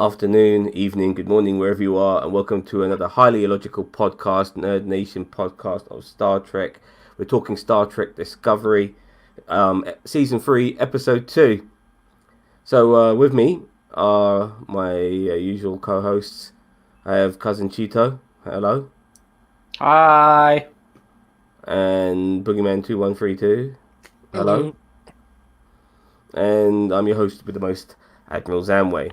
afternoon, evening, good morning, wherever you are, and welcome to another highly illogical podcast, Nerd Nation podcast of Star Trek. We're talking Star Trek Discovery, season 3, episode 2. So with me are my usual co-hosts. I have cousin Cheeto. Hello. Hi. And Boogeyman 2132. Hello. Hello. And I'm your host with the most, Admiral Zamway.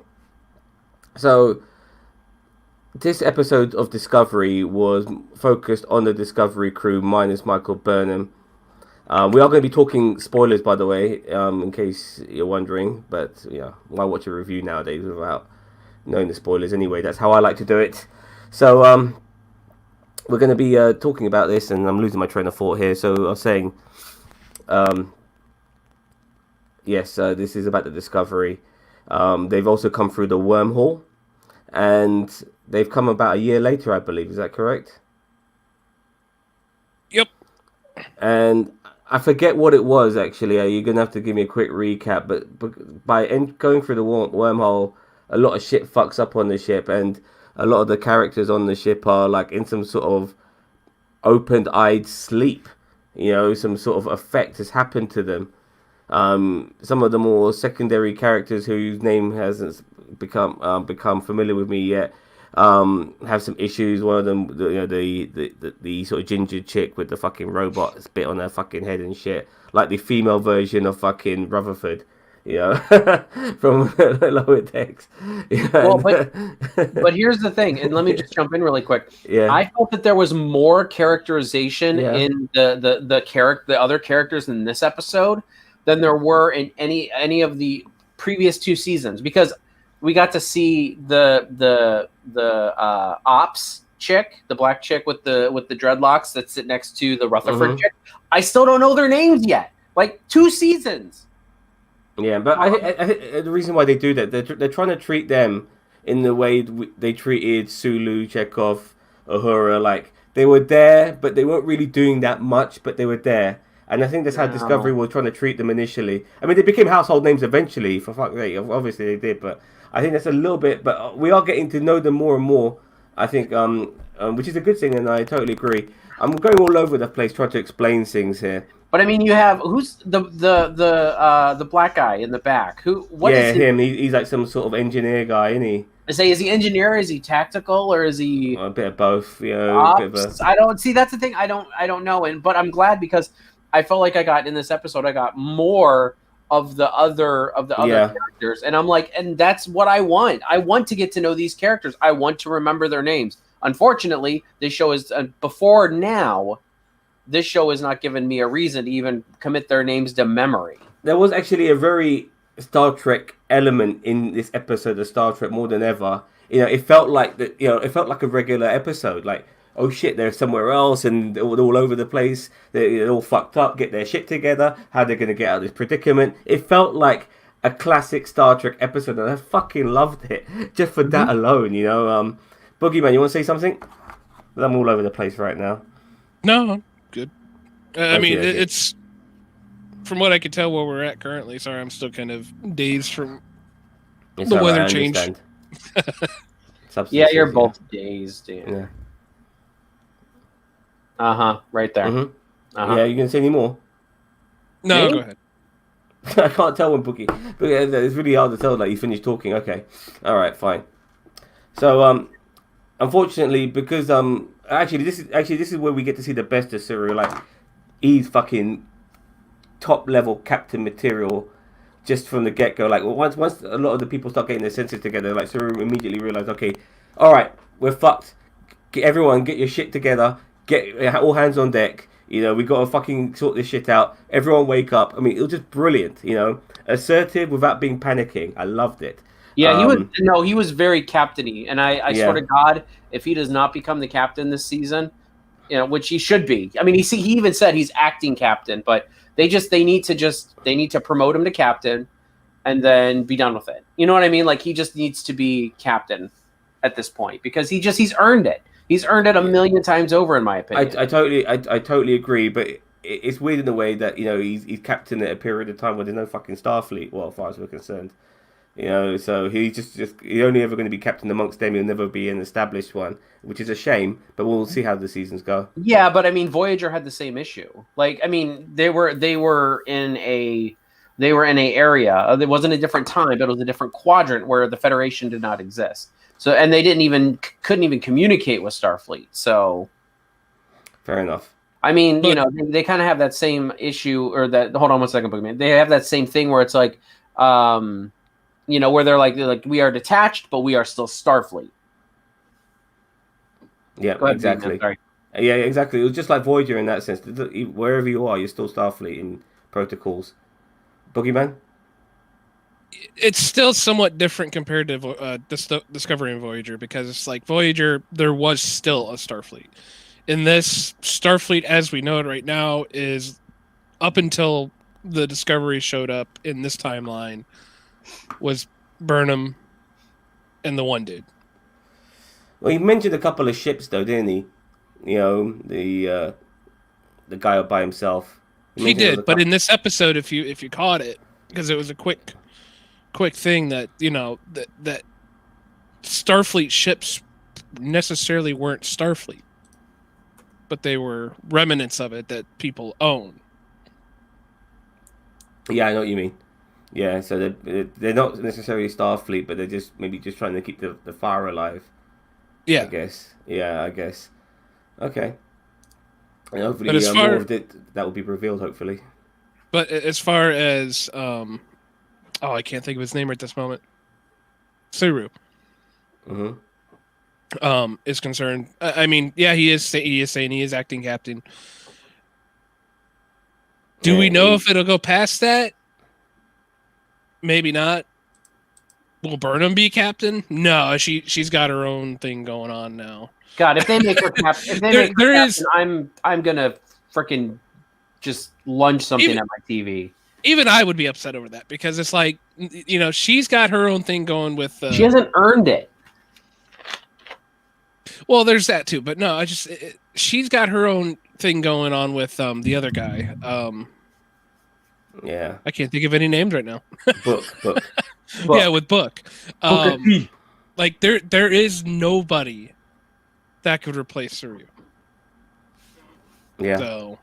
So, this episode of Discovery was focused on the Discovery crew minus Michael Burnham. We are going to be talking spoilers, by the way, in case you're wondering. But, yeah, why watch a review nowadays without knowing the spoilers anyway? That's how I like to do it. So, we're going to be talking about this, and I'm losing my train of thought here. So, I was saying, yes, this is about the Discovery. They've also come through the wormhole. And they've come about a year later, I believe. Is that correct? Yep. And I forget what it was, actually. You're going to have to give me a quick recap. But by going through the wormhole, a lot of shit fucks up on the ship. And a lot of the characters on the ship are like in some sort of open-eyed sleep. You know, some sort of effect has happened to them. Some of the more secondary characters whose name hasn't become familiar with me yet have some issues. One of them, the sort of ginger chick with the fucking robot spit on her fucking head and shit, like the female version of fucking Rutherford, you know, from Lower Decks. Well, but here's the thing, and let me just jump in really quick. Yeah. I felt that there was more characterization Yeah. in the other characters in this episode than there were in any of the previous two seasons, because we got to see the ops chick, the black chick with the dreadlocks that sit next to the Rutherford chick. I still don't know their names yet. Like 2 seasons. Yeah, but I think the reason why they do that, they're trying to treat them in the way they treated Sulu, Chekhov, Uhura. Like, they were there, but they weren't really doing that much, but they were there. And I think that's how Discovery was trying to treat them initially. I mean, they became household names eventually, for fuck's sake. Obviously, they did, but I think that's a little bit. But we are getting to know them more and more, I think, which is a good thing, and I totally agree. I'm going all over the place trying to explain things here. But I mean, you have who's the black guy in the back? Is him. He's like some sort of engineer guy, isn't he? I say, is he engineer? Is he tactical, or is he a bit of both? You know, I don't see. That's the thing. I don't know. But I'm glad, because I felt like I got more of the other characters, and I'm like, and that's what I want. I want to get to know these characters. I want to remember their names. Unfortunately, this show is before now. This show has not given me a reason to even commit their names to memory. There was actually a very Star Trek element in this episode of Star Trek more than ever. You know, it felt like that. You know, it felt like a regular episode. Like, oh shit, they're somewhere else and they're all over the place. They're all fucked up. Get their shit together. How they're gonna get out of this predicament? It felt like a classic Star Trek episode, and I fucking loved it just for that alone. You know, Boogeyman, you want to say something? I'm all over the place right now. No, I'm good. I mean, okay. It's from what I can tell where we're at currently. Sorry, I'm still kind of dazed from the weather change. Yeah, you're both dazed. Yeah. Right there. Mm-hmm. Yeah, you gonna say any more? No, go ahead. I can't tell when Boogie. But it's really hard to tell. Like, you finished talking. Okay, all right, fine. So unfortunately, because this is where we get to see the best of Cyril. Like, he's fucking top level captain material just from the get go. Like, once a lot of the people start getting their senses together, like, Cyril immediately realized, okay, all right, we're fucked. Everyone, get your shit together. Get all hands on deck. You know, we got to fucking sort this shit out. Everyone wake up. I mean, it was just brilliant. You know, assertive without being panicking. I loved it. Yeah, he was very captainy, and I swear to God, if he does not become the captain this season, you know, which he should be. I mean, he even said he's acting captain, but they need to promote him to captain, and then be done with it. You know what I mean? Like, he just needs to be captain at this point, because he's earned it. He's earned it a million times over, in my opinion. I totally agree, but it's weird in a way that, you know, he's captain at a period of time where there's no fucking Starfleet. Well, as far as we're concerned, You know, so he's just he's only ever going to be captain amongst them. He'll never be an established one, which is a shame. But we'll see how the seasons go. Yeah, but I mean, Voyager had the same issue. Like, I mean, they were in a area. It wasn't a different time, but it was a different quadrant where the Federation did not exist. So, and they couldn't even communicate with Starfleet. So, Fair enough. I mean, you know, they kind of have that same issue, or that. Hold on one second, Boogeyman. They have that same thing where it's like, you know, where they're like we are detached, but we are still Starfleet. Yeah, Go ahead, exactly. Sorry. Yeah, exactly. It was just like Voyager in that sense. Wherever you are, you're still Starfleet in protocols. Boogeyman? It's still somewhat different compared to Discovery and Voyager, because it's like Voyager, there was still a Starfleet. In this, Starfleet, as we know it right now, is up until the Discovery showed up in this timeline, was Burnham and the one dude. Well, he mentioned a couple of ships, though, didn't he? You know, the guy up by himself. He did, but in this episode, if you caught it, because it was a quick thing that, you know, that Starfleet ships necessarily weren't Starfleet, but they were remnants of it that people own. Yeah, I know what you mean. Yeah, so they're not necessarily Starfleet, but they're just maybe just trying to keep the fire alive. Yeah, I guess. Yeah, I guess. Okay. And hopefully, but as more of it that will be revealed. Hopefully. But as far as I can't think of his name right this moment. Saru. Is concerned. I mean, yeah, he is saying he is acting captain. Do we know if it'll go past that? Maybe not. Will Burnham be captain? No, she's got her own thing going on now. God, if they make her captain, I'm gonna freaking just lunge something at my TV. Even I would be upset over that, because it's like, you know, she's got her own thing going with. She hasn't earned it. Well, there's that too, but no, she's got her own thing going on with the other guy. Yeah, I can't think of any names right now. Book. Yeah, with Book. Like there is nobody that could replace Saru. Yeah.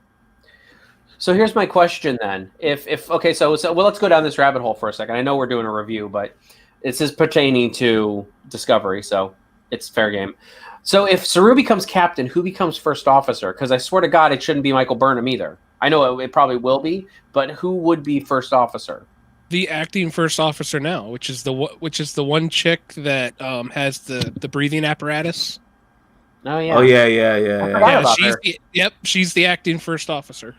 So here's my question then. If okay, so let's go down this rabbit hole for a second. I know we're doing a review, but this is pertaining to Discovery, so it's fair game. So if Saru becomes captain, who becomes first officer? Because I swear to God, it shouldn't be Michael Burnham either. I know it probably will be, but who would be first officer? The acting first officer now, which is the one chick that has the breathing apparatus. Oh yeah. Oh yeah. She's the acting first officer.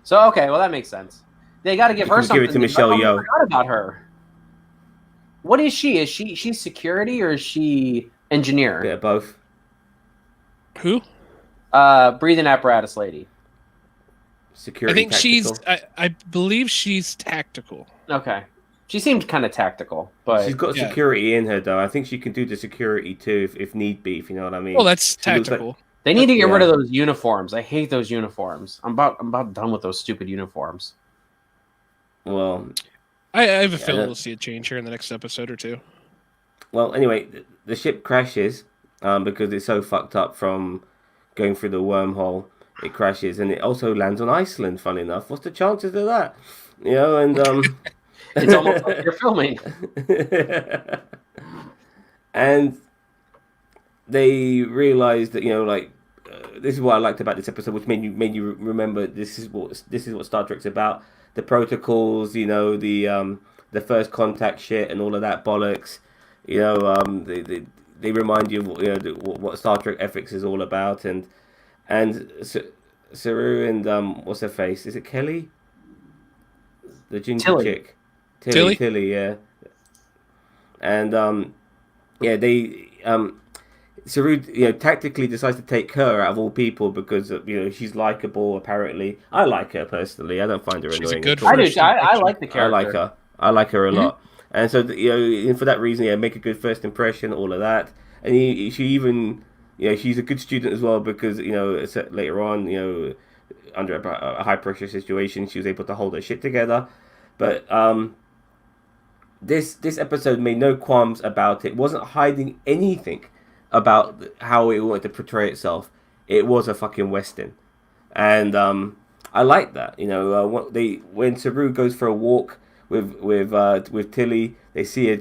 So okay, well that makes sense. They got to give her something. Give it to Michelle Yeoh. I forgot about her. What is she? Is she's security or is she engineer? Yeah, both. Who? Breathing apparatus lady. Security. I think tactical. I believe she's tactical. Okay. She seemed kind of tactical, but she's got security in her though. I think she can do the security too if need be. If you know what I mean. Well, that's tactical. They need to get rid of those uniforms. I hate those uniforms. I'm about done with those stupid uniforms. Well, I have a feeling we'll see a change here in the next episode or two. Well, anyway, the ship crashes because it's so fucked up from going through the wormhole. It crashes and it also lands on Iceland. Funny enough, what's the chances of that? You know, and it's almost like you're filming. And they realized that, you know, like this is what I liked about this episode, which made you remember this is what Star Trek's about. The protocols, you know, the first contact shit and all of that bollocks. You know, they remind you of, you know, what Star Trek ethics is all about, and Saru and what's her face? Is it Kelly? The ginger chick. Tilly, yeah. And they Saru, you know, tactically decides to take her out of all people because, you know, she's likable. Apparently, I like her personally. I don't find her annoying. I like the character. I like her a lot. And so, you know, for that reason, make a good first impression, all of that. And she even, you know, she's a good student as well because, you know, later on, you know, under a high pressure situation, she was able to hold her shit together. But this episode made no qualms about it. Wasn't hiding anything about how it wanted to portray itself. It was a fucking western, and I like that. You know, when Saru goes for a walk with Tilly, they see a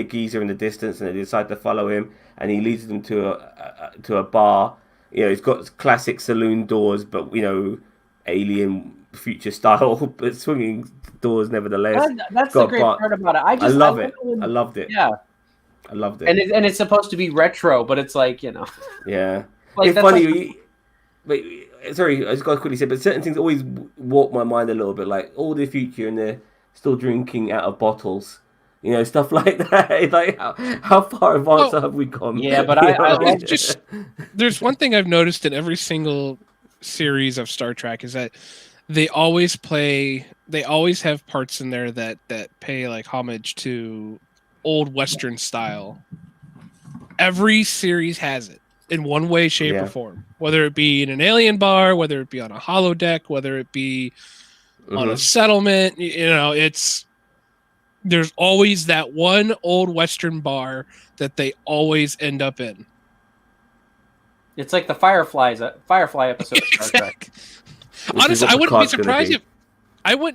geezer in the distance, and they decide to follow him, and he leads them to a bar. You know, it's got classic saloon doors, but you know, alien future style, but swinging doors nevertheless. That's the great part about it. I love it. I loved it. Yeah, I loved it. And it's supposed to be retro, but it's like, you know. Yeah, Like, it's funny. Wait, sorry, I just got to quickly say, but certain things always warp my mind a little bit, like all the future and they're still drinking out of bottles. You know, stuff like that. It's like, how far advanced have we gone? Yeah, but I just there's one thing I've noticed in every single series of Star Trek is that they always have parts in there that pay like homage to old Western style. Every series has it in one way, shape, or form. Whether it be in an alien bar, whether it be on a holodeck, whether it be on a settlement, you know, there's always that one old Western bar that they always end up in. It's like the Firefly episode of Star Trek. Honestly, I wouldn't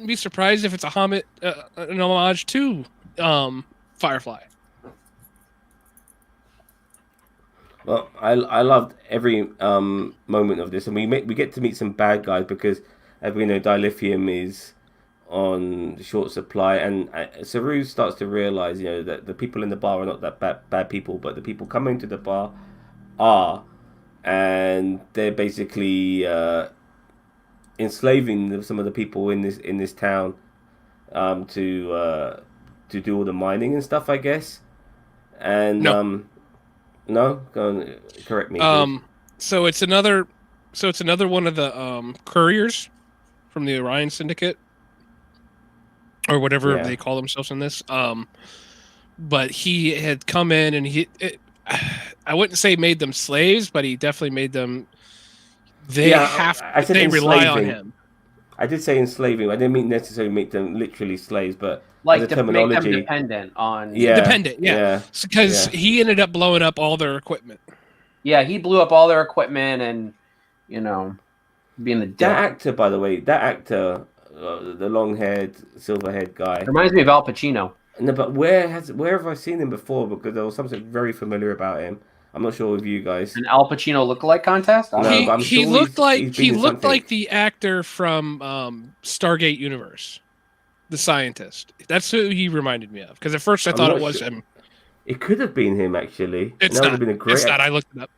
be surprised if it's an homage to Firefly. Well, I loved every moment of this, and we get to meet some bad guys because, as we know, dilithium is on short supply, and Saru starts to realize, you know, that the people in the bar are not that bad people, but the people coming to the bar are, and they're basically enslaving some of the people in this town to do all the mining and stuff, I guess. And no, go on, correct me. So it's another one of the couriers from the Orion Syndicate, or whatever they call themselves in this. But he had come in and I wouldn't say made them slaves, but he definitely made them. They rely on him. I did say enslaving. I didn't mean necessarily make them literally slaves, but like the terminology, make them dependent on. Dependent, because he ended up blowing up all their equipment. Yeah, he blew up all their equipment, and you know, being the that actor, by the way, the long-haired, silver-haired guy reminds me of Al Pacino. No, but where have I seen him before? Because there was something very familiar about him. I'm not sure with you guys. An Al Pacino lookalike contest? He looked like the actor from Stargate Universe, the scientist. That's who he reminded me of. Because at first I thought it was him. It could have been him, actually. It's not. Been a great it's not. I looked it up.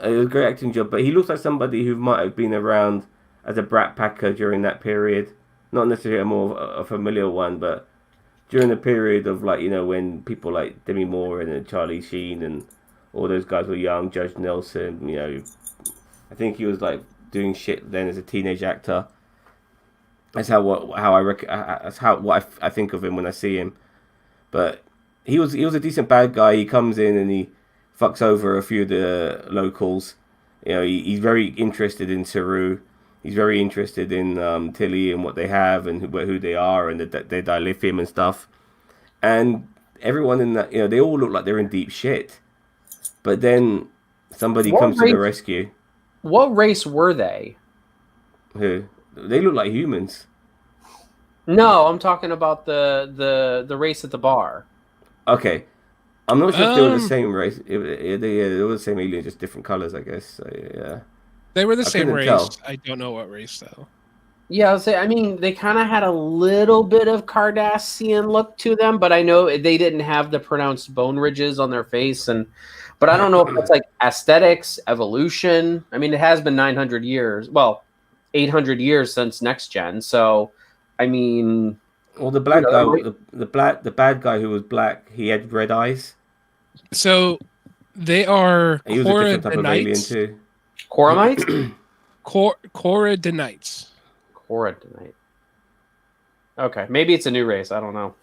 It was a great acting job, but he looks like somebody who might have been around as a brat packer during that period. Not necessarily a familiar one, but during the period of, like, you know, when people like Demi Moore and Charlie Sheen and all those guys were young, Judge Nelson, you know, I think he was like doing shit then as a teenage actor. That's what I think of him when I see him. But he was a decent bad guy. He comes in and he fucks over a few of the locals. You know, he's very interested in Saru. He's very interested in Tilly and what they have and who they are and their dilithium and stuff. And everyone in that, you know, they all look like they're in deep shit. But then somebody comes to the rescue. What race were they? Who? They look like humans. No, I'm talking about the race at the bar. Okay. I'm not sure if they were the same race. They were the same alien, just different colors, I guess. So, yeah. They were the same race. Tell. I don't know what race, though. Yeah, I mean, they kind of had a little bit of Cardassian look to them, but I know they didn't have the pronounced bone ridges on their face. But I don't know if it's like aesthetics, evolution. I mean, it has been 900 years. Well, 800 years since Next Gen. So, I mean... Well, the black guy, the bad guy who was black, he had red eyes. So, they are he was a different type of alien, too. Coramites? Corydonites. Corydonite. Okay, maybe it's a new race. I don't know.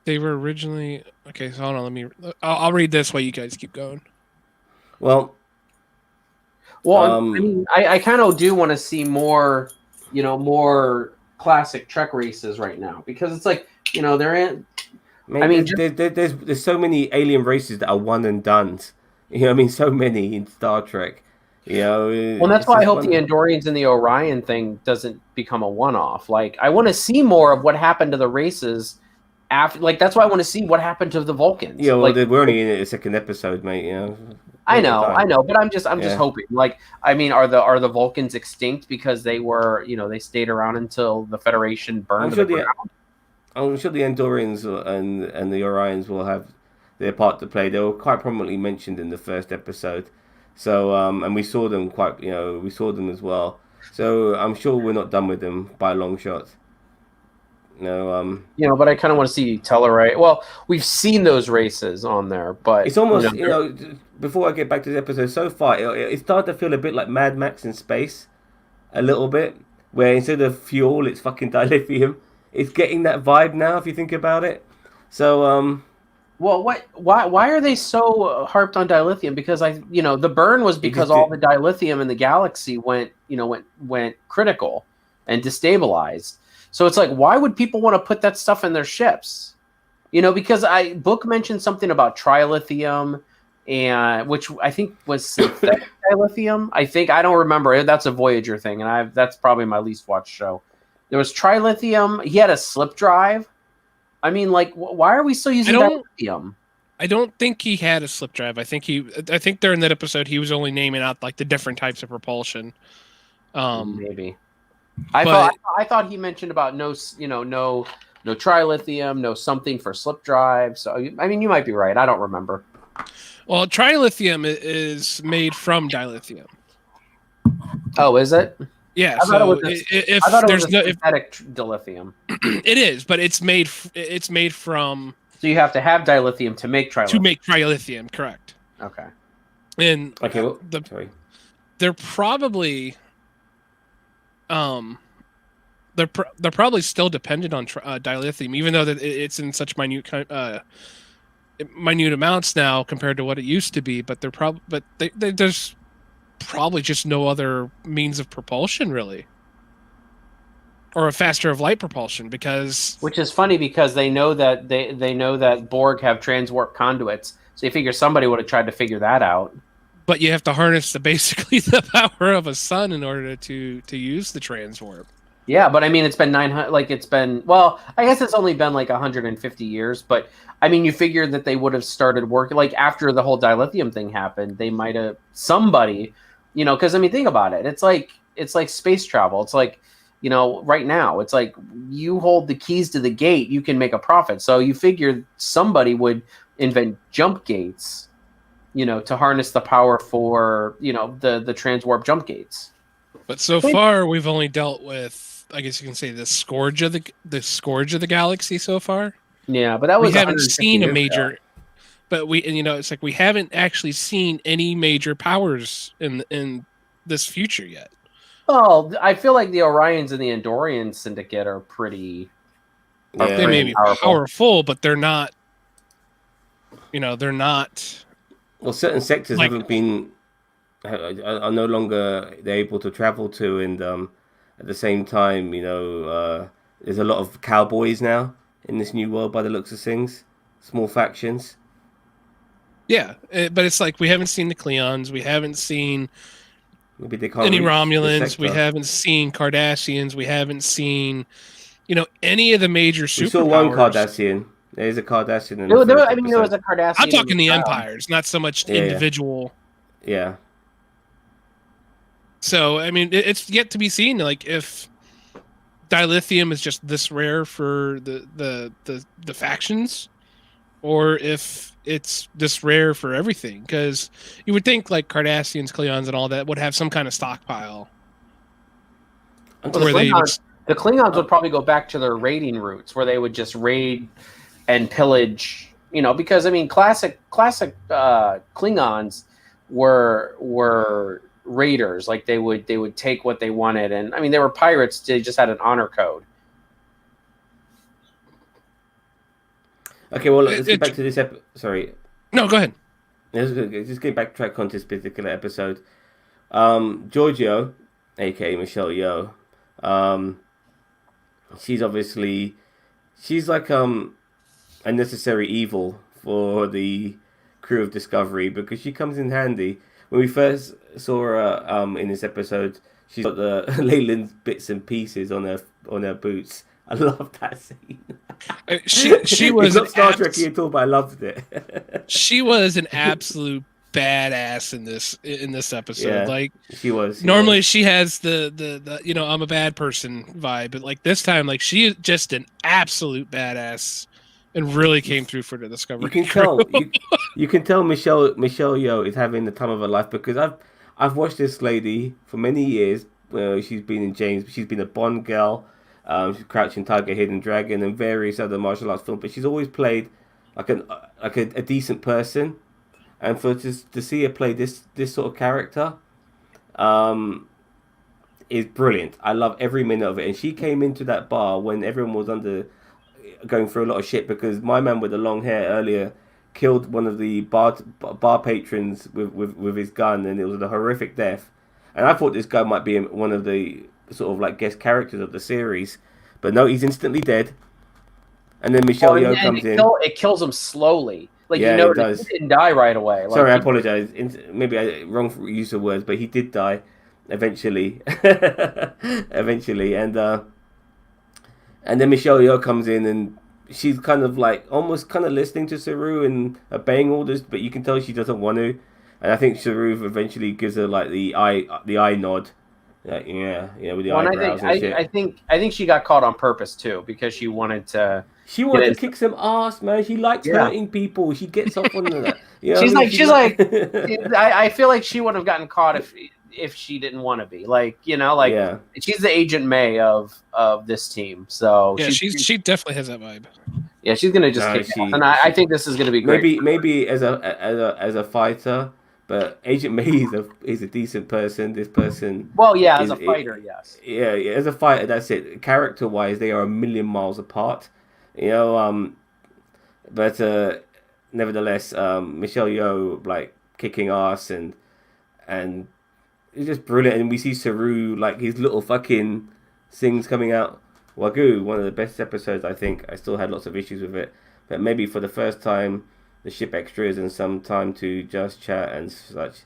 They were originally... Okay, so hold on. I'll read this while you guys keep going. Well, I mean, I kind of do want to see more, you know, more classic Trek races right now, because it's like, you know, they're in... I mean, there's so many alien races that are one and done. You know, what I mean, so many in Star Trek. You know, well, that's it's why I just hope the one. Andorians and the Orion thing doesn't become a one-off. Like, I want to see more of what happened to the races after. Like, that's why I want to see what happened to the Vulcans. Yeah, well, Like, we're only in a second episode, mate. You know, we I ain't got time. know, but I'm just Yeah. hoping. Like, I mean, are the Vulcans extinct because they were, they stayed around until the Federation burned I'm to sure the the ground? I'm sure the Andorians and the Orions will have their part to play. They were quite prominently mentioned in the first episode, so and we saw them quite. You know, we saw them as well. So I'm sure we're not done with them by a long shot. No, But I kind of want to see Telluride. Well, we've seen those races on there, but it's almost Before I get back to the episode, so far it started to feel a bit like Mad Max in space, a little bit, where instead of fuel, it's fucking dilithium. It's getting that vibe now, if you think about it. So well, why are they so harped on dilithium? Because the burn was because just all the dilithium in the galaxy went critical and destabilized. So it's like, why would people want to put that stuff in their ships? Because Book mentioned something about trilithium, and which I think was synthetic dilithium. I don't remember. That's a Voyager thing, and that's probably my least watched show. There was trilithium. He had a slip drive. I mean, like, why are we still using dilithium? I don't think he had a slip drive. I think during that episode he was only naming out like the different types of propulsion. Maybe. I thought he mentioned about no trilithium, no something for slip drive. So I mean, you might be right. I don't remember. Well, trilithium is made from dilithium. Oh, is it? Yeah. I thought So it was synthetic dilithium, it is, but it's made from. So you have to have dilithium to make trilithium. To make trilithium, correct? Okay. And okay, well, they're probably they're probably still dependent on dilithium, even though that it's in such minute amounts now compared to what it used to be. But there's probably just no other means of propulsion really, or a faster of light propulsion, because which is funny because they know that they know that Borg have transwarp conduits, so you figure somebody would have tried to figure that out. But you have to harness basically the power of a sun in order to use the transwarp. Yeah, but I mean, it's been 900. Like, it's been, well, I guess it's only been like 150 years. But I mean, you figure that they would have started working like after the whole dilithium thing happened. They might have somebody, because I mean, think about it. It's like space travel. It's like, right now, it's like you hold the keys to the gate, you can make a profit. So you figure somebody would invent jump gates, to harness the power for, the transwarp jump gates. But so far, we've only dealt with, I guess you can say, the scourge of the galaxy so far. Yeah, but that was we haven't seen a major. But it's like we haven't actually seen any major powers in this future yet. Well, I feel like the Orions and the Andorian Syndicate are pretty. They may be powerful, but they're not. They're not. Well, certain sectors haven't been. Are no longer they're able to travel to, and at the same time, there's a lot of cowboys now in this new world by the looks of things, small factions. Yeah, but it's like we haven't seen the Klingons, we haven't seen Maybe they can't any Romulans, we haven't seen Cardassians, we haven't seen, any of the major superpowers. We saw one Cardassian. There's a Cardassian. There was a Cardassian. I'm talking the empires, not so much individual. Yeah. So, I mean, it's yet to be seen, like, if dilithium is just this rare for the factions, or if it's this rare for everything. Because you would think, like, Cardassians, Klingons, and all that would have some kind of stockpile. Well, the Klingons would probably go back to their raiding roots, where they would just raid and pillage, because, I mean, classic Klingons were raiders. Like, they would take what they wanted, and I mean, they were pirates. They just had an honor code. Okay, well, let's get back to this episode. Sorry. No, go ahead. Let's just get backtrack on this particular episode. Giorgio, aka Michelle Yeoh, she's like unnecessary evil for the crew of Discovery because she comes in handy. When we first saw her in this episode, she's got the Leyland's bits and pieces on her boots. I love that scene. She was it's not Star Trekky at all, but I loved it. She was an absolute badass in this episode. Yeah, like she was. Normally she has the you know, I'm a bad person vibe, but like this time, like she is just an absolute badass and really came through for the Discovery. You can crew. tell you can tell Michelle Yeoh is having the time of her life because I've watched this lady for many years. She's been in James, she's been a Bond girl. She's Crouching Tiger, Hidden Dragon, and various other martial arts films. But she's always played like a decent person, and to see her play this sort of character, is brilliant. I love every minute of it. And she came into that bar when everyone was going through a lot of shit because my man with the long hair earlier killed one of the bar patrons with his gun, and it was a horrific death. And I thought this guy might be one of the sort of like guest characters of the series, but no, he's instantly dead. And then Michelle Yeoh comes in. It kills him slowly. Like, yeah, it does. He didn't die right away. Like, Sorry, I apologize. Maybe I wrong use of words, but he did die eventually. Eventually, and then Michelle Yeoh comes in, and she's kind of like almost kind of listening to Saru and obeying orders, but you can tell she doesn't want to. And I think Saru eventually gives her like the eye nod. Yeah, with the eyebrows and shit. I think she got caught on purpose too because she wanted to. She wanted to kick some ass, man. She likes hurting people. She gets off on that. You know she's like, I feel like she would have gotten caught if she didn't want to be. Like, she's the Agent May of this team. So yeah, she definitely has that vibe. Yeah, she's gonna just kick ass, and I think this is gonna be great. Maybe as a fighter. But Agent May is a decent person. This person. Well, yeah, as a fighter, yes. Yeah, as a fighter, that's it. Character-wise, they are a million miles apart. But nevertheless, Michelle Yeoh like kicking ass and it's just brilliant. And we see Saru like his little fucking things coming out. Wagyu, one of the best episodes, I think. I still had lots of issues with it, but maybe for the first time. The ship extras and some time to just chat and such.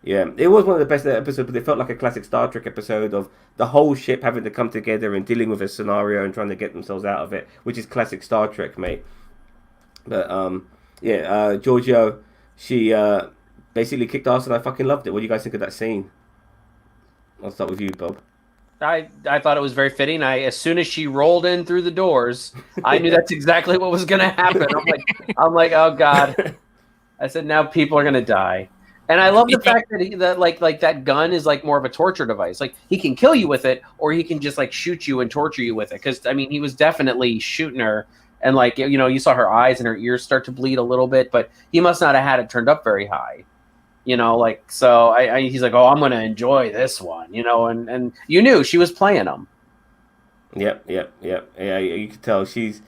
Yeah, it was one of the best episodes, but it felt like a classic Star Trek episode of the whole ship having to come together and dealing with a scenario and trying to get themselves out of it, which is classic Star Trek, mate. But Giorgio, she basically kicked ass and I fucking loved it. What do you guys think of that scene? I'll start with you, Bob. I thought it was very fitting. As soon as she rolled in through the doors, I knew that's exactly what was going to happen. I'm like, oh god. I said, now people are going to die. And I love the fact that that gun is like more of a torture device. Like he can kill you with it, or he can just like shoot you and torture you with it. Because I mean, he was definitely shooting her, and like you saw her eyes and her ears start to bleed a little bit, but he must not have had it turned up very high. So he's like, oh, I'm going to enjoy this one, and you knew she was playing him. Yep. Yeah, you can tell she's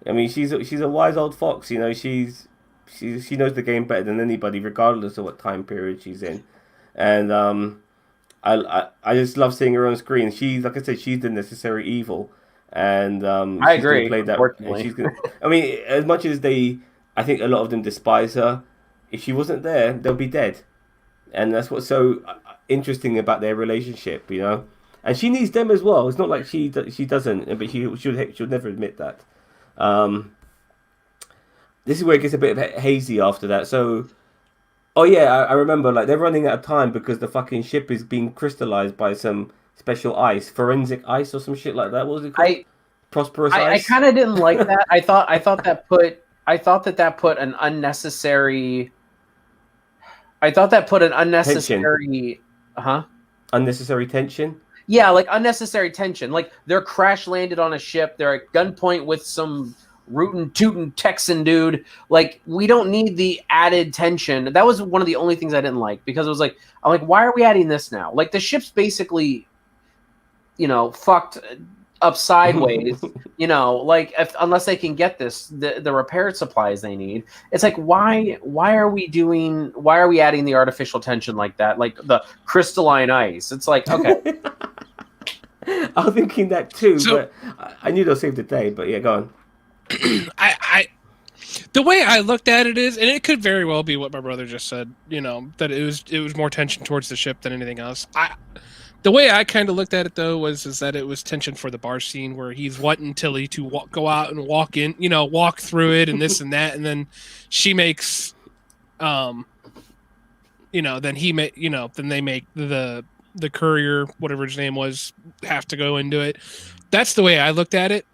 a wise old fox, she knows the game better than anybody, regardless of what time period she's in. And I just love seeing her on screen. She's, like I said, she's the necessary evil. And I agree. Play that, and she's gonna, as much as I think a lot of them despise her. If she wasn't there, they'll be dead, and that's what's so interesting about their relationship, And she needs them as well. It's not like she doesn't, but she'll never admit that. This is where it gets a bit hazy after that. So, I remember like they're running out of time because the fucking ship is being crystallized by some special ice, forensic ice or some shit like that. What was it called? Prosperous ice. I kind of didn't like that. I thought that put an unnecessary. I thought that put an unnecessary, tension. Unnecessary tension. Yeah, like unnecessary tension. Like they're crash landed on a ship. They're at gunpoint with some rootin' tootin' Texan dude. Like we don't need the added tension. That was one of the only things I didn't like because it was like, I'm like, why are we adding this now? Like the ship's basically, fucked up sideways, unless they can get the repair supplies they need. It's like, why are we adding the artificial tension like that? Like the crystalline ice. It's like, okay. I was thinking that too, but I knew they'll save the day, but yeah, go on. The way I looked at it is, and it could very well be what my brother just said, that it was more tension towards the ship than anything else. The way I kind of looked at it though is that it was tension for the bar scene where he's wanting Tilly to go out and walk in, walk through it and this and that, and then she makes, then they make the courier, whatever his name was, have to go into it. That's the way I looked at it.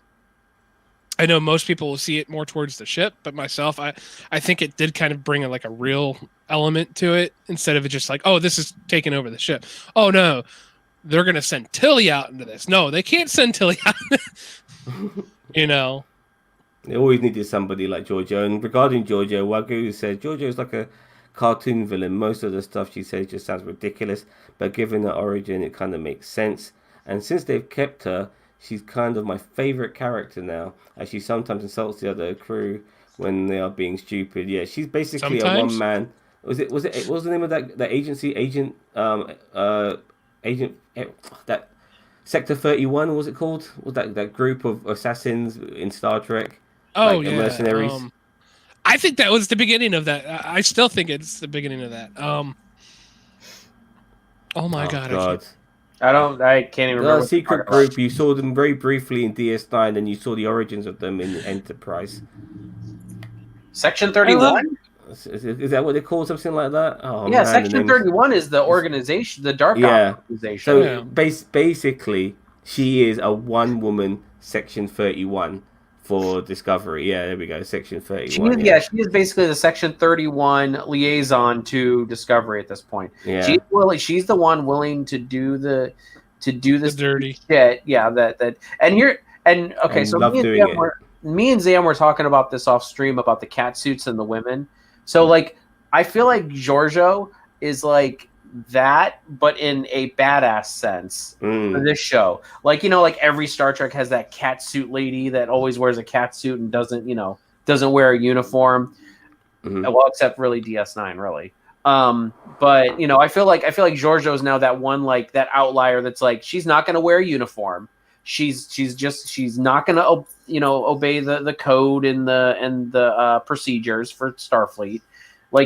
I know most people will see it more towards the ship, but myself, I think it did kind of bring a real element to it instead of it just like, oh, this is taking over the ship. Oh no, they're gonna send Tilly out into this. No, they can't send Tilly out. They always needed somebody like Giorgio. And regarding Giorgio, Wagyu said Giorgio is like a cartoon villain. Most of the stuff she says just sounds ridiculous, but given her origin, it kind of makes sense. And since they've kept her, she's kind of my favorite character now, as she sometimes insults the other crew when they are being stupid. Yeah, she's basically a one man. What was the name of that agency? That Sector 31, what was it called? Was that group of assassins in Star Trek? Oh, yeah. Mercenaries. I think that was the beginning of that. I still think it's the beginning of that. Oh my God. I can't even remember. The secret group, you saw them very briefly in DS9, and you saw the origins of them in Enterprise. Section 31? Is that what they call something like that? Oh, yeah, man, Section 31 is the organization, the Dark organization. So basically, she is a one-woman Section 31 for Discovery. Yeah, there we go, Section 31. She is basically the Section 31 liaison to Discovery at this point. Yeah. She's the one willing to do this dirty shit. Yeah, so me and Zam were talking about this off stream about the cat suits and the women. So I feel like Giorgio is like that, but in a badass sense for this show. Like every Star Trek has that cat suit lady that always wears a cat suit and doesn't wear a uniform. Mm-hmm. Well, except really DS9, really. But I feel like Giorgio is now that one, like that outlier that's like, she's not going to wear a uniform. She's not going to obey the code and the procedures for Starfleet.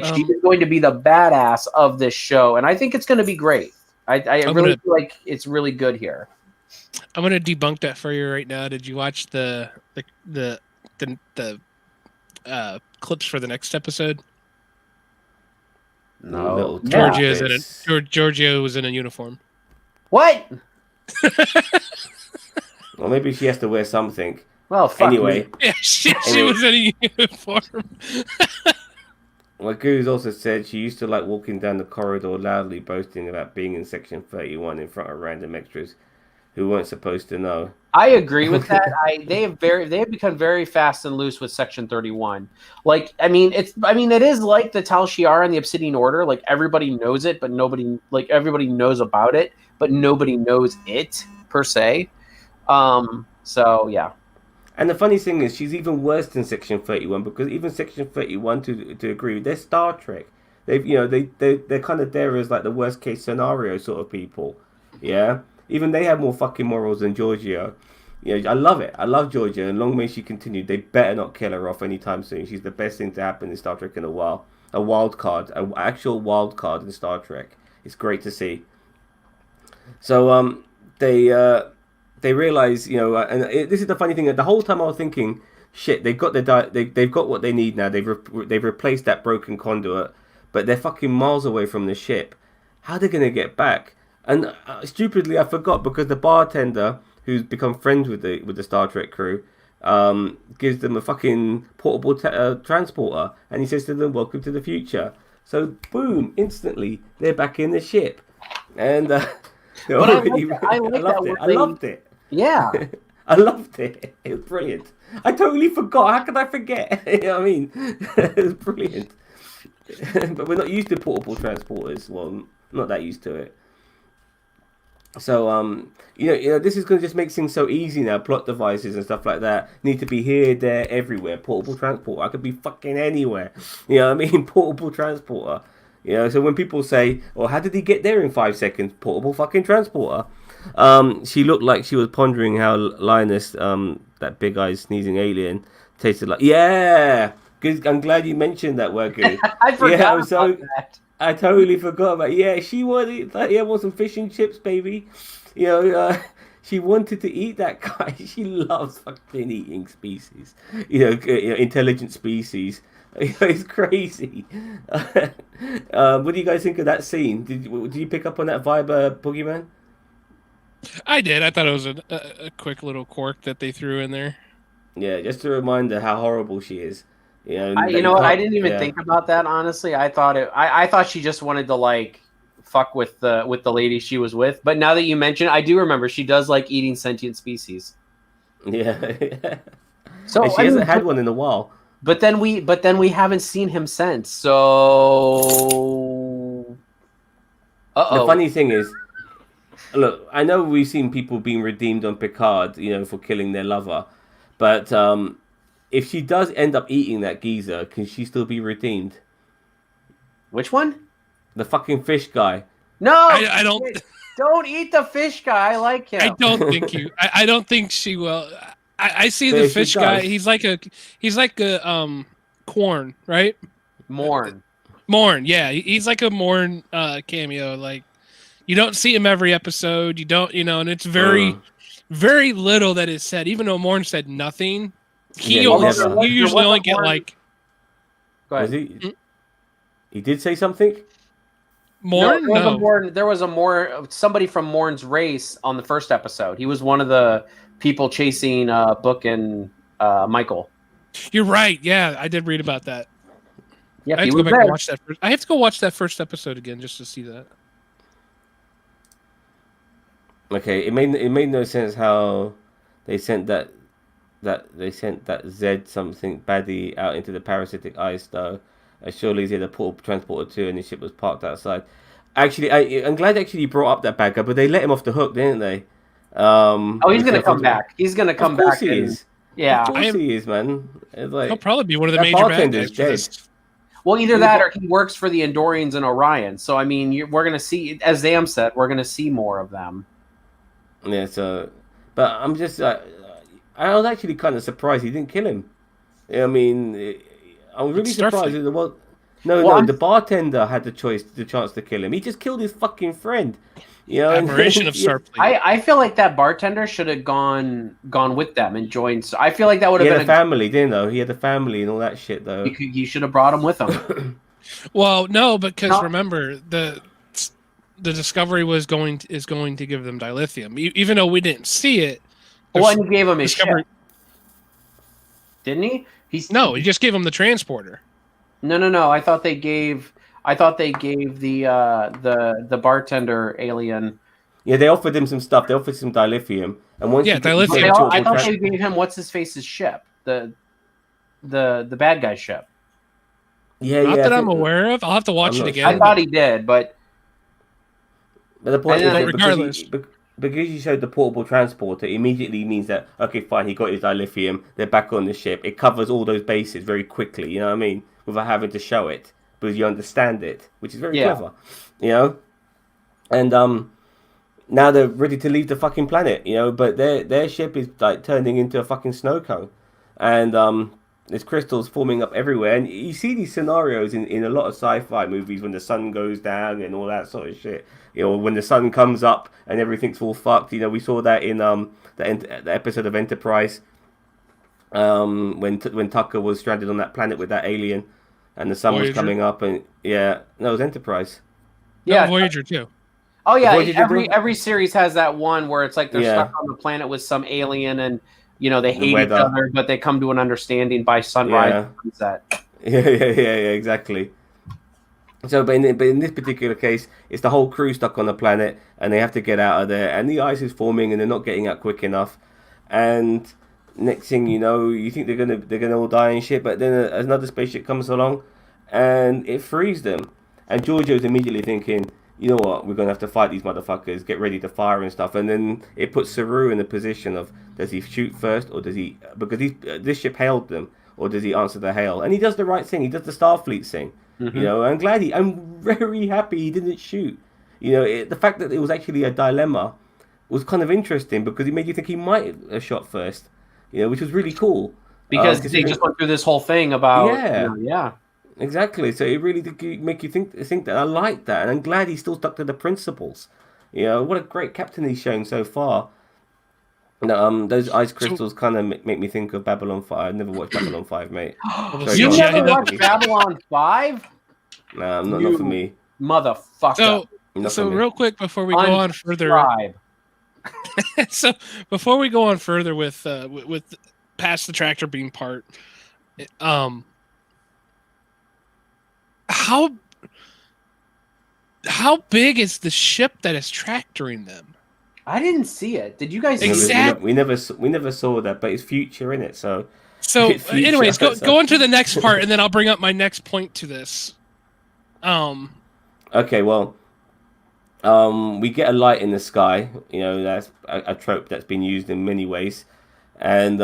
She's going to be the badass of this show, and I think it's going to be great. I really feel like it's really good here. I'm going to debunk that for you right now. Did you watch the clips for the next episode? No. Giorgio was in a uniform. What? Well, maybe she has to wear something. Well, anyway. Yeah, she was in a uniform. Well, Goose also said she used to like walking down the corridor loudly boasting about being in Section 31 in front of random extras who weren't supposed to know. I agree with that. They have become very fast and loose with Section 31. It is like the Tal Shiar and the Obsidian Order. Like everybody knows it, but everybody knows about it, but nobody knows it per se. So yeah. And the funny thing is, she's even worse than Section 31 because even Section 31, to agree, they're Star Trek. They're kind of there as like the worst case scenario sort of people. Yeah, even they have more fucking morals than Giorgio. I love it. I love Giorgio, and long may she continue. They better not kill her off anytime soon. She's the best thing to happen in Star Trek in a while. A wild card, an actual wild card in Star Trek. It's great to see. So they realize, and this is the funny thing. The whole time I was thinking, shit, they've got they've got what they need now. They've replaced that broken conduit, but they're fucking miles away from the ship. How are they gonna get back? And stupidly, I forgot because the bartender, who's become friends with the Star Trek crew, gives them a fucking portable transporter, and he says to them, "Welcome to the future." So boom, instantly they're back in the ship, and I loved it. Yeah. I loved it. It was brilliant. I totally forgot. How could I forget? You know what I mean? It was brilliant. But we're not used to portable transporters. Well, not that used to it. So, this is going to just make things so easy now. Plot devices and stuff like that need to be here, there, everywhere. Portable transporter. I could be fucking anywhere. You know what I mean? Portable transporter. So when people say, "Oh, how did he get there in 5 seconds?" Portable fucking transporter. She looked like she was pondering how Linus, that big-eyed sneezing alien, tasted like. Yeah, Good. I'm glad you mentioned that, Worku. I forgot about about that. I totally forgot about. Yeah, she wanted. Like, yeah, want some fish and chips, baby. You know, she wanted to eat that guy. She loves fucking eating species. Intelligent species. It's crazy. What do you guys think of that scene? Did you pick up on that vibe, Boogeyman? I did. I thought it was a quick little quirk that they threw in there. Yeah, just a reminder how horrible she is. You know what? I didn't even think about that, honestly. I thought she just wanted to like fuck with the lady she was with. But now that you mention, I do remember she does like eating sentient species. Yeah. So and she hasn't had one in a while. But then we haven't seen him since. So the funny thing is, look, I know we've seen people being redeemed on Picard, for killing their lover, but if she does end up eating that geezer, can she still be redeemed? Which one? The fucking fish guy. No, I don't. Don't eat the fish guy. I like him. I don't think you. I don't think she will. I see the fish guy. He's like a Corn, right? Morn. Yeah, he's like a Morn cameo. Like you don't see him every episode. You don't, and it's very, very little that is said. Even though Morn said nothing, he usually only get like. Go ahead. He did say something. Morn? No. There was somebody from Morn's race on the first episode. He was one of the people chasing Book and Michael. You're right. Yeah, I did read about that. Yeah, I have to go back and watch that. I have to go watch that first episode again just to see that. Okay, it made no sense how they sent that Z something baddie out into the parasitic ice though. Surely he had a portal transporter too, and the ship was parked outside. Actually, I'm glad actually you brought up that bad guy, but they let him off the hook, didn't they? He's gonna come back. He's gonna come back. He is. Yeah, of course he is, man. It's like, he'll probably be one of the major bad guys. Well, either that or he works for the Andorians and Orion. So I mean, we're gonna see, as Zam said, we're gonna see more of them. Yeah. So, but I'm just, I was actually kind of surprised he didn't kill him. I mean, I'm really surprised. The bartender had the chance to kill him. He just killed his fucking friend. Admiration of Starfleet. I feel like that bartender should have gone with them and joined. So I feel like that would have been a family, didn't he? He had a family and all that shit, though. He should have brought him with him. Well, no, because remember the Discovery is going to give them dilithium, even though we didn't see it. Well, and he gave him his ship, didn't he? He just gave him the transporter. No. I thought they gave the bartender alien. Yeah, they offered him some stuff. They offered some dilithium, and once dilithium. I thought they gave him what's his face's ship, the bad guy's ship. Yeah, not that I'm aware of. I'll have to watch it again. I thought he did, but the point is that regardless. Because you showed the portable transporter, it immediately means that, okay, fine, he got his dilithium, they're back on the ship. It covers all those bases very quickly, you know what I mean? Without having to show it, because you understand it, which is very clever, And now they're ready to leave the fucking planet, but their ship is like turning into a fucking snow cone. And there's crystals forming up everywhere. And you see these scenarios in a lot of sci-fi movies when the sun goes down and all that sort of shit. When the sun comes up and everything's all fucked. We saw that in the episode of Enterprise when Tucker was stranded on that planet with that alien and the sun was coming up. And it was Enterprise. Yeah, Voyager too. Oh yeah, every series has that one where it's like they're stuck on the planet with some alien and they hate each other, but they come to an understanding by sunrise and sunset. Yeah, exactly. So, but in this particular case, it's the whole crew stuck on the planet, and they have to get out of there, and the ice is forming, and they're not getting out quick enough. And next thing you know, you think they're gonna all die and shit, but then another spaceship comes along, and it frees them. And Giorgio's immediately thinking, you know what, we're going to have to fight these motherfuckers, get ready to fire and stuff. And then it puts Saru in the position of, does he shoot first, or does he, because this ship hailed them, or does he answer the hail? And he does the right thing, he does the Starfleet thing. Mm-hmm. I'm very happy he didn't shoot. The fact that it was actually a dilemma was kind of interesting, because it made you think he might have shot first, which was really cool. because they just went through this whole thing about yeah. Exactly. So it really did make you think that I like that, and I'm glad he still stuck to the principles. What a great captain he's shown so far. No, those ice crystals kind of make me think of Babylon 5. I never watched Babylon 5, mate. You never watched Babylon 5? No, not for me. Motherfucker. So real quick before we go on further. So before we go on further with past the tractor beam part, how big is the ship that is tractoring them? I didn't see it. Did you guys see it? We never saw that, but it's future in it, so anyways, go on to the next part, and then I'll bring up my next point to this. Okay, well, we get a light in the sky. That's a trope that's been used in many ways, and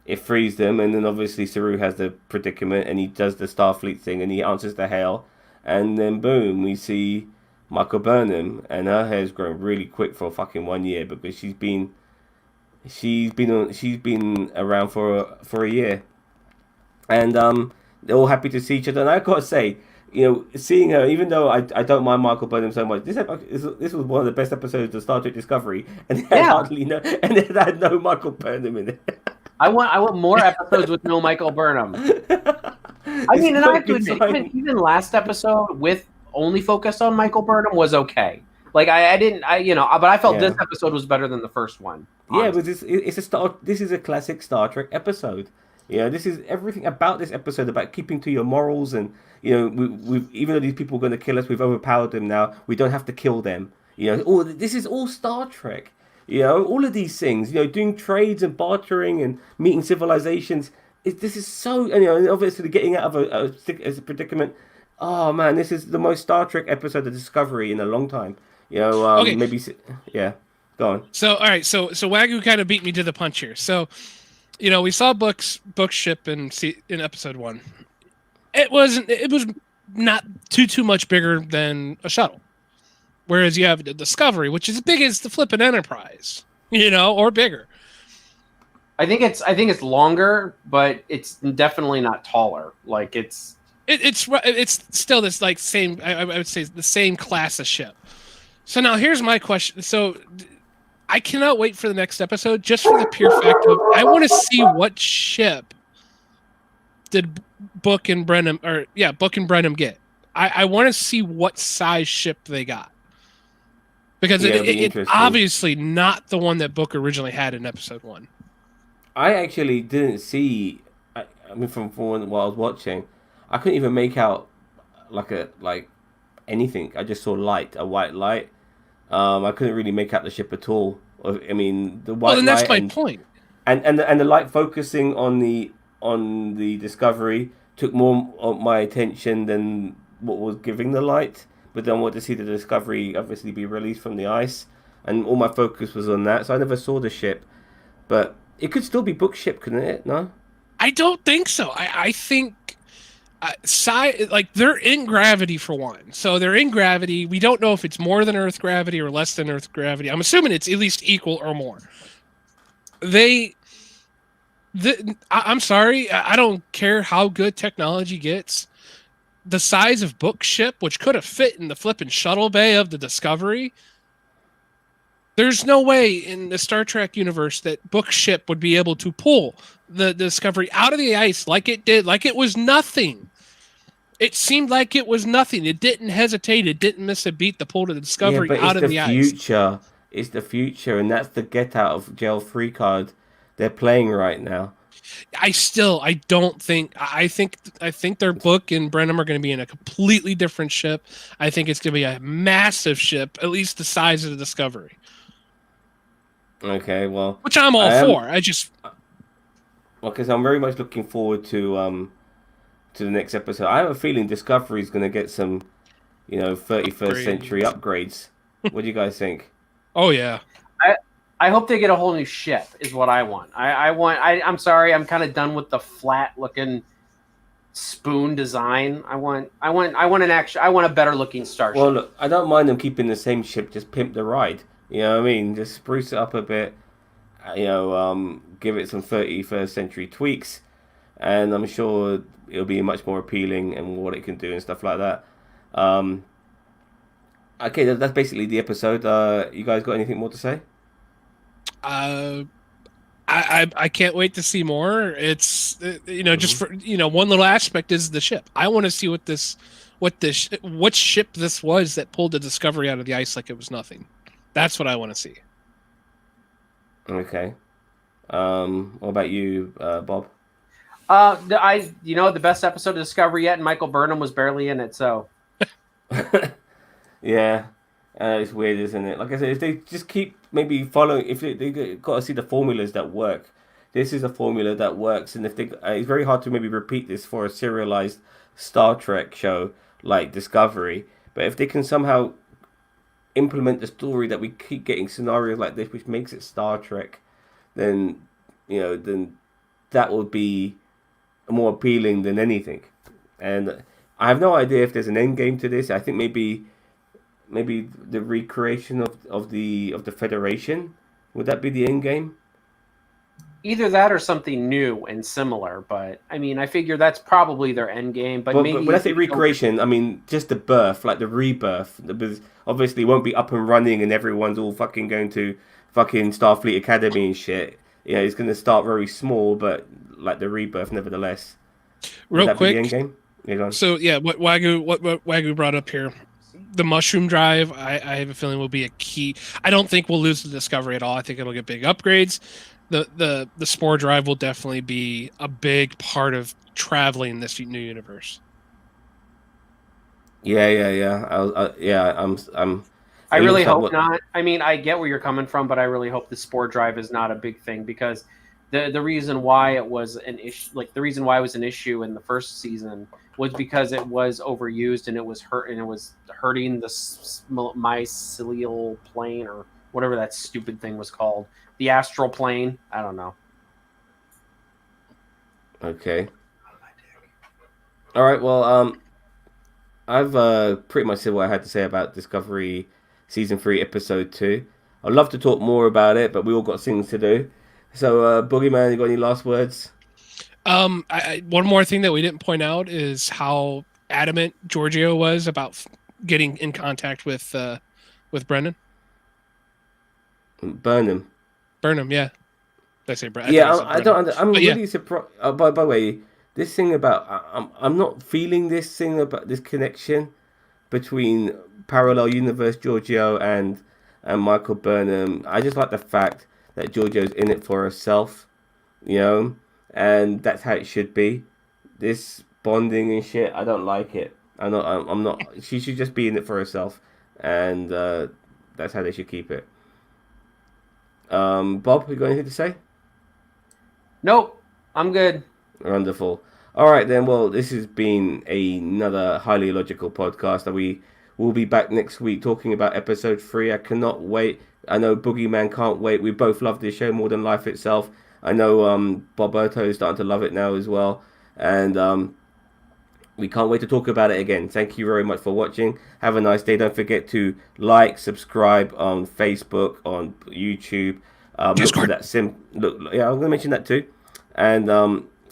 it frees them. And then obviously Saru has the predicament, and he does the Starfleet thing, and he answers the hail, and then boom, we see Michael Burnham, and her hair's grown really quick for fucking 1 year because she's been around for a year, and they're all happy to see each other. And I gotta say, seeing her, even though I don't mind Michael Burnham so much, this was one of the best episodes of Star Trek Discovery, and it had no Michael Burnham in it. I want more episodes with no Michael Burnham. I mean, and I have to admit, even last episode with only focused on Michael Burnham was okay. Like but I felt this episode was better than the first one. Honestly. Yeah, but this is a classic Star Trek episode. This is everything about this episode about keeping to your morals, and we've even though these people are going to kill us, we've overpowered them now. We don't have to kill them. This is all Star Trek. All of these things. Doing trades and bartering and meeting civilizations. This is so, and obviously getting out of a predicament. Oh man, this is the most Star Trek episode of Discovery in a long time. Okay. Maybe, yeah. Go on. So all right, so Wagyu kind of beat me to the punch here. So, we saw Book's ship in episode 1. It was not too much bigger than a shuttle, whereas you have the Discovery, which is as big as the flippin' Enterprise, or bigger. I think it's longer, but it's definitely not taller. Like it's still this like same. I would say the same class of ship. So now here's my question. So I cannot wait for the next episode just for the pure fact of I want to see what ship did Book and Brenham get. I want to see what size ship they got. Because it's obviously not the one that Book originally had in episode 1. I actually didn't see. I mean, from what I was watching, I couldn't even make out like anything. I just saw a white light. I couldn't really make out the ship at all. I mean, the white. Well, then that's my point. And the light focusing on the Discovery took more of my attention than what was giving the light. But then I wanted to see the Discovery obviously be released from the ice, and all my focus was on that. So I never saw the ship, but it could still be Book's ship, couldn't it? No, I don't think so. I think they're in gravity for one. So they're in gravity. We don't know if it's more than Earth gravity or less than Earth gravity. I'm assuming it's at least equal or more. I'm sorry. I don't care how good technology gets. The size of Book's ship, which could have fit in the flipping shuttle bay of the Discovery, there's no way in the Star Trek universe that Book's ship would be able to pull the Discovery out of the ice like it did, like it was nothing. It seemed like it was nothing. It didn't hesitate. It didn't miss a beat to pull the Discovery out of the ice. It's the future, and that's the get out of jail free card they're playing right now. I think their Book and Brenham are going to be in a completely different ship. I think it's going to be a massive ship, at least the size of the Discovery. Okay, well, which I'm all for. Because I'm very much looking forward to the next episode. I have a feeling Discovery is going to get some, 31st century upgrades. What do you guys think? Oh yeah. I hope they get a whole new ship. Is what I want. I'm sorry. I'm kind of done with the flat looking spoon design. I want a better looking starship. Well, look, I don't mind them keeping the same ship. Just pimp the ride. You know what I mean? Just spruce it up a bit. give it some 31st century tweaks, and I'm sure it'll be much more appealing and what it can do and stuff like that. Um, okay, that's basically the episode. You guys got anything more to say? I can't wait to see more. It's just for one little aspect is the ship. I want to see what ship this was that pulled the Discovery out of the ice like it was nothing. That's what I want to see. Okay. What about you, Bob? The best episode of Discovery yet, and Michael Burnham was barely in it, so. Yeah, it's weird, isn't it? Like I said, if they just keep maybe following, if they got to see the formulas that work. This is a formula that works, and if they, it's very hard to maybe repeat this for a serialized Star Trek show like Discovery. But if they can somehow implement the story that we keep getting scenarios like this, which makes it Star Trek, then then that would be more appealing than anything. And I have no idea if there's an end game to this. I think maybe the recreation of the Federation, would that be the end game? Either that or something new and similar, but I mean, I figure that's probably their end game. But maybe when I say recreation, I mean just the birth, like the rebirth. Because obviously, it won't be up and running, and everyone's all fucking going to fucking Starfleet Academy and shit. It's going to start very small, but like the rebirth, nevertheless. Real quick, be the end game? So yeah, what Wagyu brought up here, the mushroom drive, I have a feeling will be a key. I don't think we'll lose the Discovery at all. I think it'll get big upgrades. The spore drive will definitely be a big part of traveling this new universe. Yeah. I really hope not. I mean, I get where you're coming from, but I really hope the spore drive is not a big thing, because the reason why it was an issue, like the reason why it was an issue in the first season, was because it was overused and it was hurting the mycelial plane, or whatever that stupid thing was called. The astral plane. I don't know. Okay. All right. Well, I've pretty much said what I had to say about Discovery Season 3, Episode 2. I'd love to talk more about it, but we all got things to do. So, Boogeyman, you got any last words? One more thing that we didn't point out is how adamant Giorgio was about getting in contact with Brennan. Burnham, yeah. Did I say Brennan? Yeah, I don't. I'm really surprised. By the way, this thing about I'm not feeling this thing about this connection between parallel universe Giorgio and Michael Burnham. I just like the fact that Giorgio's in it for herself, and that's how it should be. This bonding and shit, I don't like it. I'm not. She should just be in it for herself, and that's how they should keep it. Bob, you got anything to say? Nope, I'm good. Wonderful. All right then. Well, this has been another highly illogical podcast. We will be back next week talking about episode 3. I cannot wait. I know Boogeyman can't wait. We both love this show more than life itself. I know Boberto is starting to love it now as well, and we can't wait to talk about it again. Thank you very much for watching. Have a nice day. Don't forget to like, subscribe on Facebook, on YouTube. Look for that I'm going to mention that too. And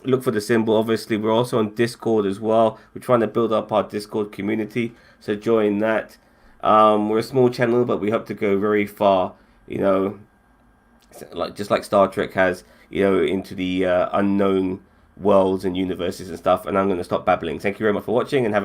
look for the symbol. Obviously, we're also on Discord as well. We're trying to build up our Discord community, so join that. We're a small channel, but we hope to go very far. Just like Star Trek has, into the unknown worlds and universes and stuff. And I'm going to stop babbling. Thank you very much for watching, and have a nice